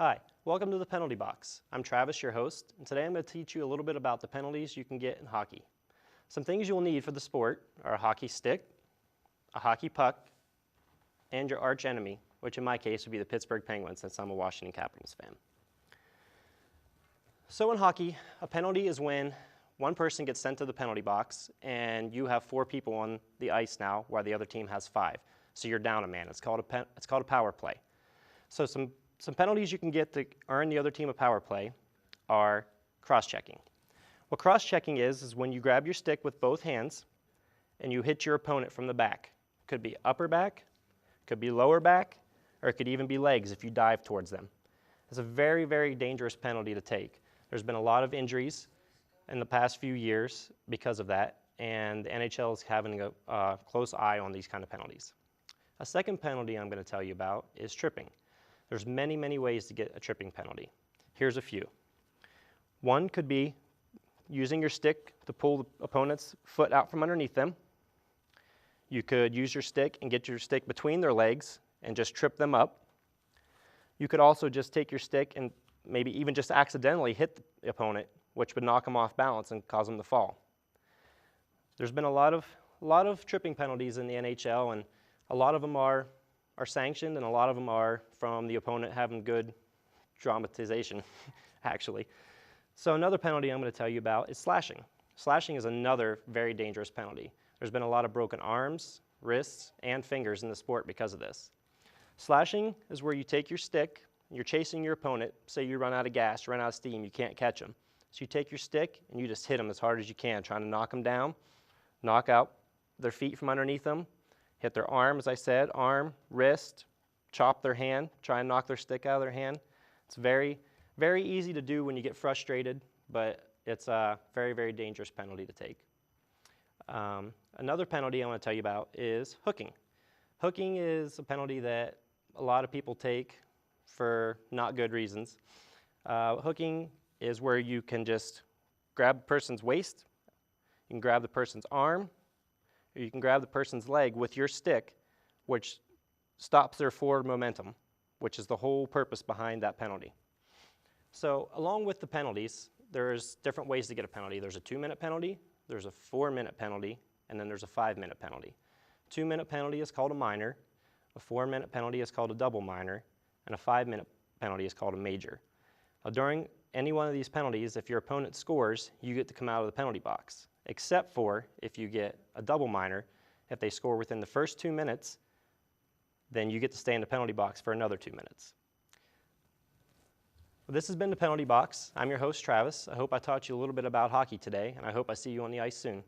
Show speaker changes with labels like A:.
A: Hi, welcome to the Penalty Box. I'm Travis, your host, and today I'm going to teach you a little bit about the penalties you can get in hockey. Some things you'll need for the sport are a hockey stick, a hockey puck, and your arch enemy, which in my case would be the Pittsburgh Penguins since I'm a Washington Capitals fan. So in hockey, a penalty is when one person gets sent to the penalty box and you have 4 people on the ice now while the other team has 5. So you're down a man. It's called a power play. So some penalties you can get to earn the other team a power play are cross-checking. What cross-checking is when you grab your stick with both hands and you hit your opponent from the back. It could be upper back, could be lower back, or it could even be legs if you dive towards them. It's a very, very dangerous penalty to take. There's been a lot of injuries in the past few years because of that, and the NHL is having a close eye on these kind of penalties. A second penalty I'm going to tell you about is tripping. There's many, many ways to get a tripping penalty. Here's a few. One could be using your stick to pull the opponent's foot out from underneath them. You could use your stick and get your stick between their legs and just trip them up. You could also just take your stick and maybe even just accidentally hit the opponent, which would knock them off balance and cause them to fall. There's been a lot of tripping penalties in the NHL, and a lot of them are sanctioned, and a lot of them are from the opponent having good dramatization, actually. So another penalty I'm going to tell you about is slashing. Slashing is another very dangerous penalty. There's been a lot of broken arms, wrists, and fingers in the sport because of this. Slashing is where you take your stick, you're chasing your opponent, say you run out of gas, run out of steam, you can't catch them. So you take your stick and you just hit them as hard as you can, trying to knock them down, knock out their feet from underneath them, hit their arm, as I said, arm, wrist, chop their hand, try and knock their stick out of their hand. It's very, very easy to do when you get frustrated, but it's a very, very dangerous penalty to take. Another penalty I want to tell you about is hooking. Hooking is a penalty that a lot of people take for not good reasons. Hooking is where you can just grab a person's waist, you can grab the person's arm, or you can grab the person's leg with your stick, which stops their forward momentum, which is the whole purpose behind that penalty. So along with the penalties, there's different ways to get a penalty. There's a 2-minute penalty, there's a 4-minute penalty, and then there's a 5-minute penalty. 2-minute penalty is called a minor, a 4-minute penalty is called a double minor, and a 5-minute penalty is called a major. During any one of these penalties, if your opponent scores, you get to come out of the penalty box, except for if you get a double minor. If they score within the first 2 minutes, then you get to stay in the penalty box for another 2 minutes. Well, this has been the Penalty Box. I'm your host, Travis. I hope I taught you a little bit about hockey today, and I hope I see you on the ice soon.